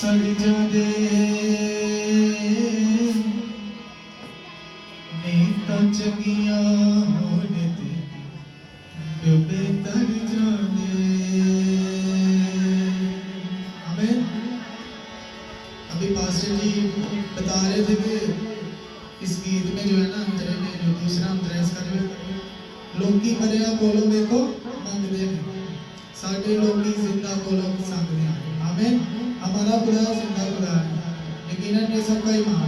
सड़ जादे नीता चंगियां होने ते डुबे तर जादे। आमीन। अभी पास्टर जी बता रहे थे कि इस गीत में जो है ना अंतरे में जो दूसरा अंतरा इसका जो लोकी मरिया कोलो देखो मंगदे ने साडे लोकी जिंदा कोलो संगदे हैं। आमीन। हमारा खुदा जिंदा खुदा है, यकीनन ये सबका ईमान है।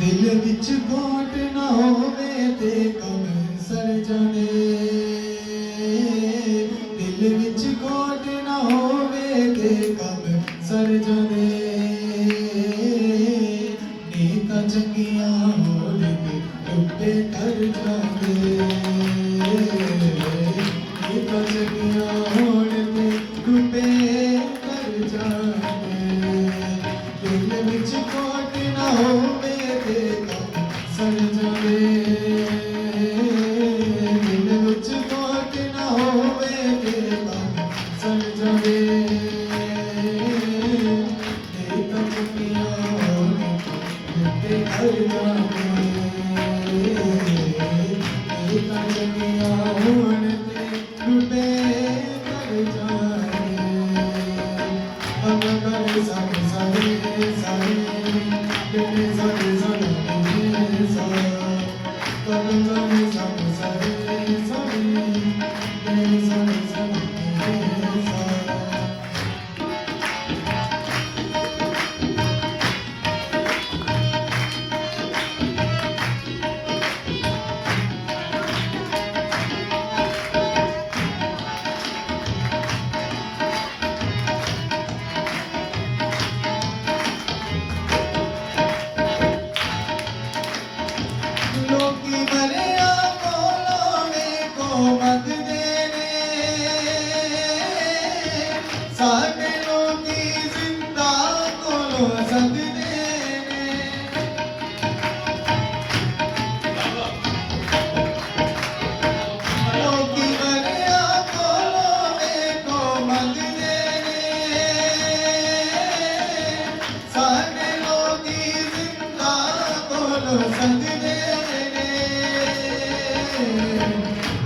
दिल विच घोट ना होवे ते कम सड़ जाने, दिल विच घोट ना होवे ते कम सड़ जाने। नीता चंगियां होने ते डुबे तर जाने, नीता चंगियां होने ते डुबे तर जाने। दिल विच घोट ना होवे ते कम सड़ जाने, दिल विच घोट ना होवे ते कम सड़ जाने। नीता चंगियां होने ते डुबे तर जाने, नीता चंगियां होने ते डुबे तर जाने। अगर सब सारे सारे तेरे सारे सारे सारे कभी कभी सब सारे सारे तेरे सारे सारे सारे। लोकी मरिया कोलो में को मंगदे ने साडे लोकी जिंदा कोलो संगदे ने। लोकी मरिया कोलो में को मंगदे ने साडे लोकी जिंदा कोलो संगदे ने।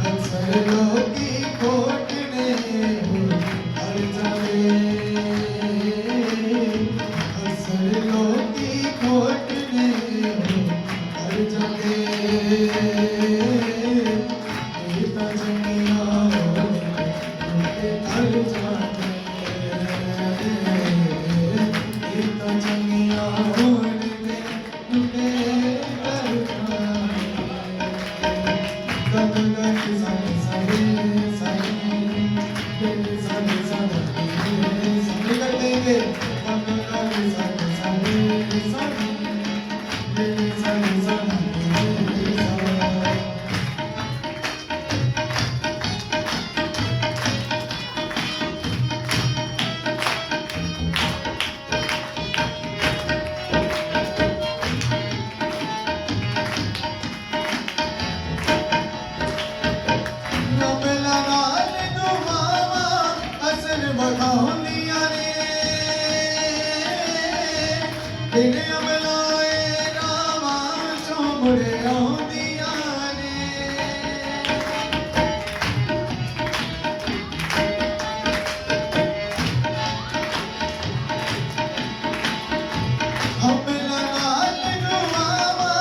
अक्सर लोकी खोट ने हर जावे, अक्सर लोकी खोट ने हर जावे। नीता चंगियां होने ते हर जावे, नीता चंगियां होने ते डुबे तर जावे। तेरे अमलाए रावा चोमड़े आउंदियां ने, अमला नाल नुवावा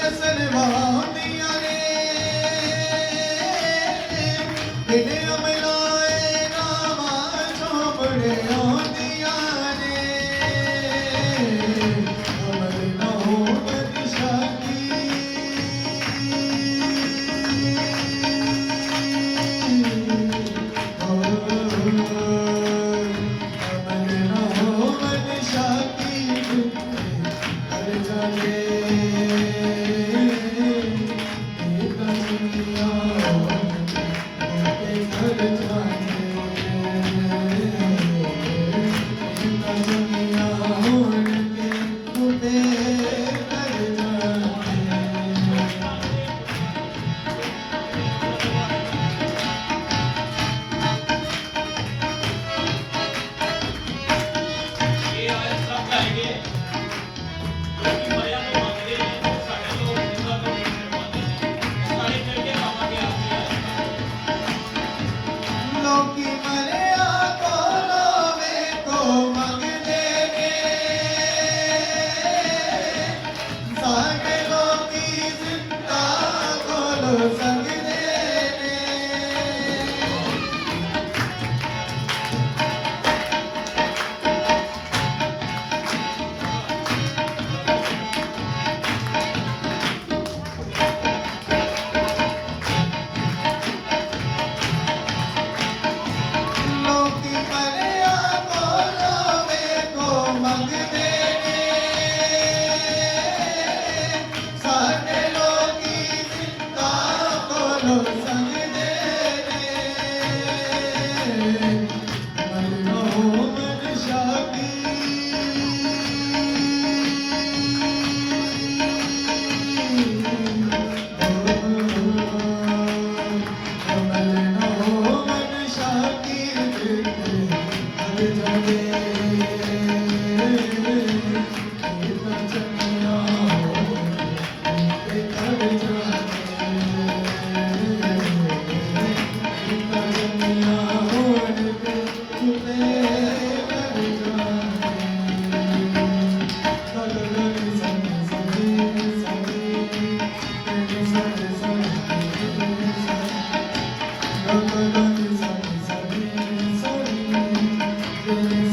असर वाउंदियां ने। तेरे अमलाए रावा चोमड़े आउंदियां ने। अमर नौबत शादी अमर नौबत शादी हर जाने। नीता चंगियां होने ते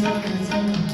जाने सब